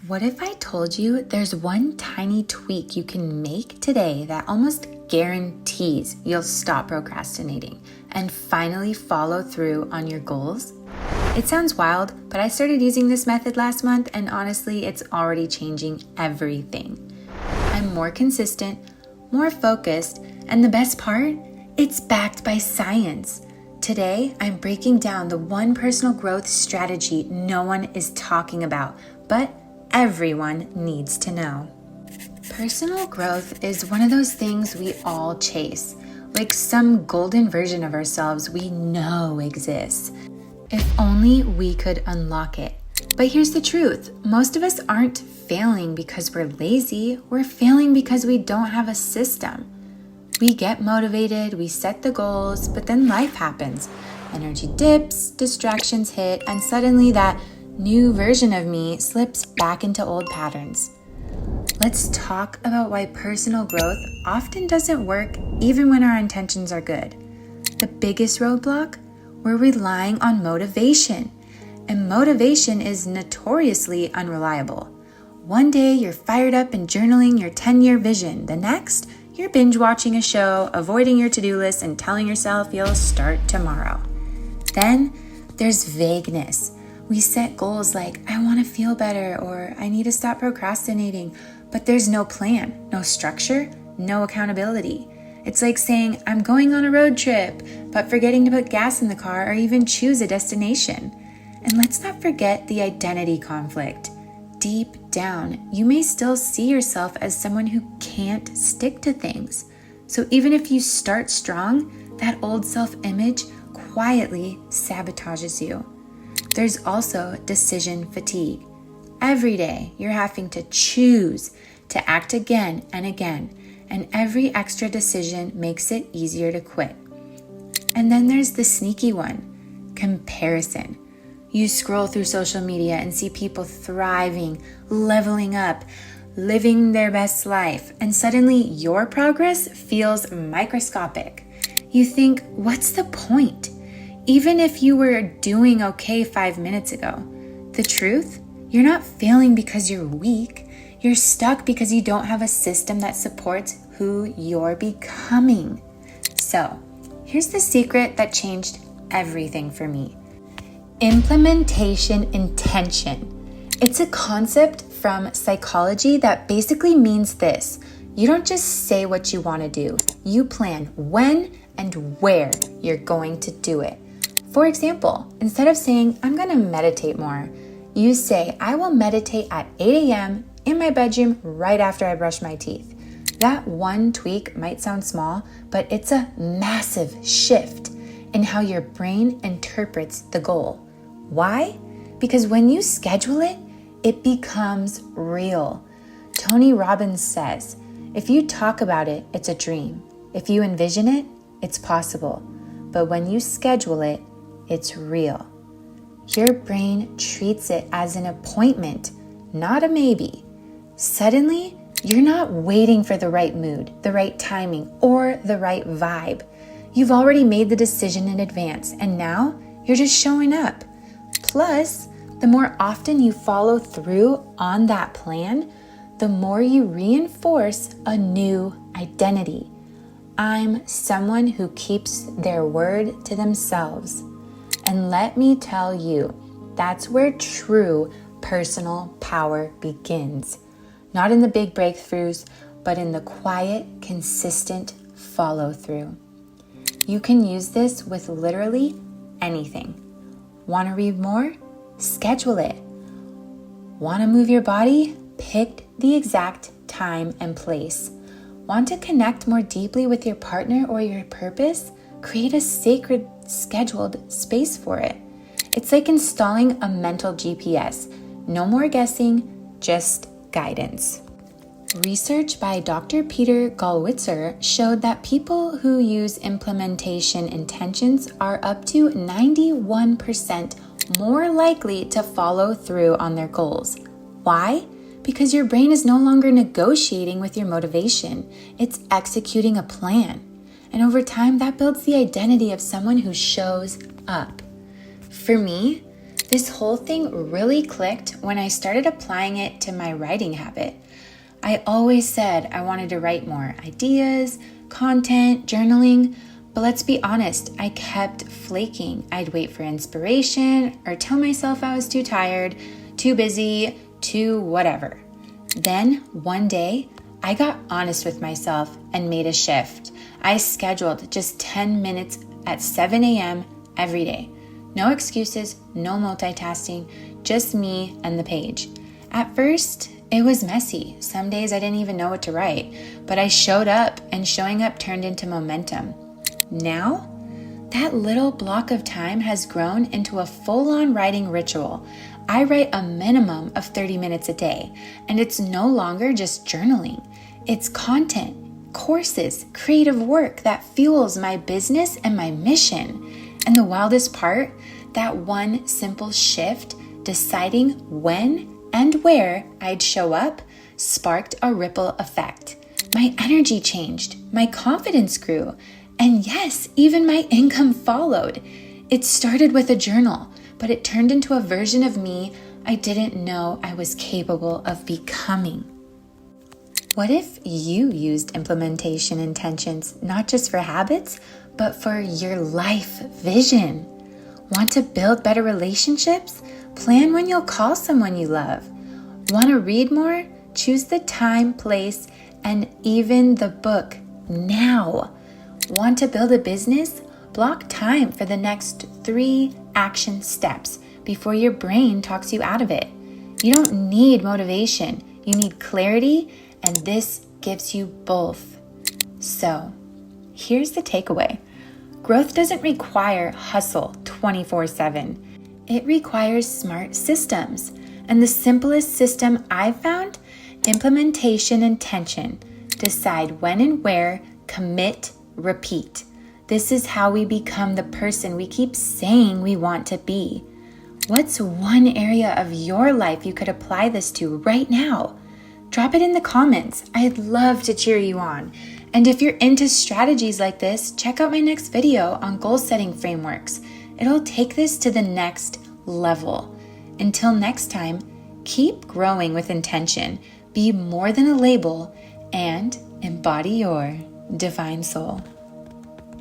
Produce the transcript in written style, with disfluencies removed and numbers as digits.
What if I told you there's one tiny tweak you can make today that almost guarantees you'll stop procrastinating and finally follow through on your goals? It sounds wild, but I started using this method last month and honestly, it's already changing everything. I'm more consistent, more focused, and the best part, it's backed by science. Today, I'm breaking down the one personal growth strategy no one is talking about, but everyone needs to know. Personal growth is one of those things we all chase, like some golden version of ourselves we know exists. If only we could unlock it. But here's the truth. Most of us aren't failing because we're lazy. We're failing because we don't have a system. We get motivated, we set the goals, but then life happens. Energy dips, distractions hit, and suddenly that new version of me slips back into old patterns. Let's talk about why personal growth often doesn't work even when our intentions are good. The biggest roadblock? We're relying on motivation. And motivation is notoriously unreliable. One day you're fired up and journaling your 10-year vision. The next, you're binge watching a show, avoiding your to-do list, and telling yourself you'll start tomorrow. Then there's vagueness. We set goals like, I want to feel better, or I need to stop procrastinating, but there's no plan, no structure, no accountability. It's like saying, I'm going on a road trip, but forgetting to put gas in the car or even choose a destination. And let's not forget the identity conflict. Deep down, you may still see yourself as someone who can't stick to things. So even if you start strong, that old self-image quietly sabotages you. There's also decision fatigue. Every day, you're having to choose to act again and again, and every extra decision makes it easier to quit. And then there's the sneaky one, comparison. You scroll through social media and see people thriving, leveling up, living their best life, and suddenly your progress feels microscopic. You think, what's the point? Even if you were doing okay 5 minutes ago. The truth? You're not failing because you're weak. You're stuck because you don't have a system that supports who you're becoming. So, here's the secret that changed everything for me. Implementation intention. It's a concept from psychology that basically means this. You don't just say what you want to do. You plan when and where you're going to do it. For example, instead of saying, I'm going to meditate more, you say, I will meditate at 8 a.m. in my bedroom right after I brush my teeth. That one tweak might sound small, but it's a massive shift in how your brain interprets the goal. Why? Because when you schedule it, it becomes real. Tony Robbins says, if you talk about it, it's a dream. If you envision it, it's possible. But when you schedule it, it's real. Your brain treats it as an appointment, not a maybe. Suddenly, you're not waiting for the right mood, the right timing, or the right vibe. You've already made the decision in advance, and now you're just showing up. Plus, the more often you follow through on that plan, the more you reinforce a new identity. I'm someone who keeps their word to themselves. And let me tell you, that's where true personal power begins. Not in the big breakthroughs, but in the quiet, consistent follow-through. You can use this with literally anything. Want to read more? Schedule it. Want to move your body? Pick the exact time and place. Want to connect more deeply with your partner or your purpose? Create a sacred, scheduled space for it. It's like installing a mental GPS. No more guessing, just guidance. Research by Dr. Peter Gallwitzer showed that people who use implementation intentions are up to 91% more likely to follow through on their goals. Why? Because your brain is no longer negotiating with your motivation. It's executing a plan. And over time, that builds the identity of someone who shows up. For me, This whole thing really clicked when I started applying it to my writing habit. I always said I wanted to write more ideas, content, journaling, but let's be honest, I kept flaking. I'd wait for inspiration or tell myself I was too tired, too busy, too whatever. Then one day, I got honest with myself and made a shift. I scheduled just 10 minutes at 7 a.m. every day. No excuses, no multitasking, just me and the page. At first, it was messy. Some days I didn't even know what to write, but I showed up and showing up turned into momentum. Now, that little block of time has grown into a full-on writing ritual. I write a minimum of 30 minutes a day, and it's no longer just journaling. It's content, courses, creative work that fuels my business and my mission. And the wildest part, that one simple shift, deciding when and where I'd show up, sparked a ripple effect. My energy changed, my confidence grew, and yes, even my income followed. It started with a journal, but it turned into a version of me I didn't know I was capable of becoming. What if you used implementation intentions not just for habits, but for your life vision? Want to build better relationships? Plan when you'll call someone you love. Want to read more? Choose the time, place, and even the book now. Want to build a business? Block time for the next 3 action steps before your brain talks you out of it. You don't need motivation. You need clarity, and this gives you both. So, here's the takeaway. Growth doesn't require hustle 24/7. It requires smart systems. And the simplest system I've found? Implementation intention. Decide when and where, commit, repeat. This is how we become the person we keep saying we want to be. What's one area of your life you could apply this to right now? Drop it in the comments. I'd love to cheer you on. And if you're into strategies like this, check out my next video on goal setting frameworks. It'll take this to the next level. Until next time, keep growing with intention, be more than a label, and embody your divine soul.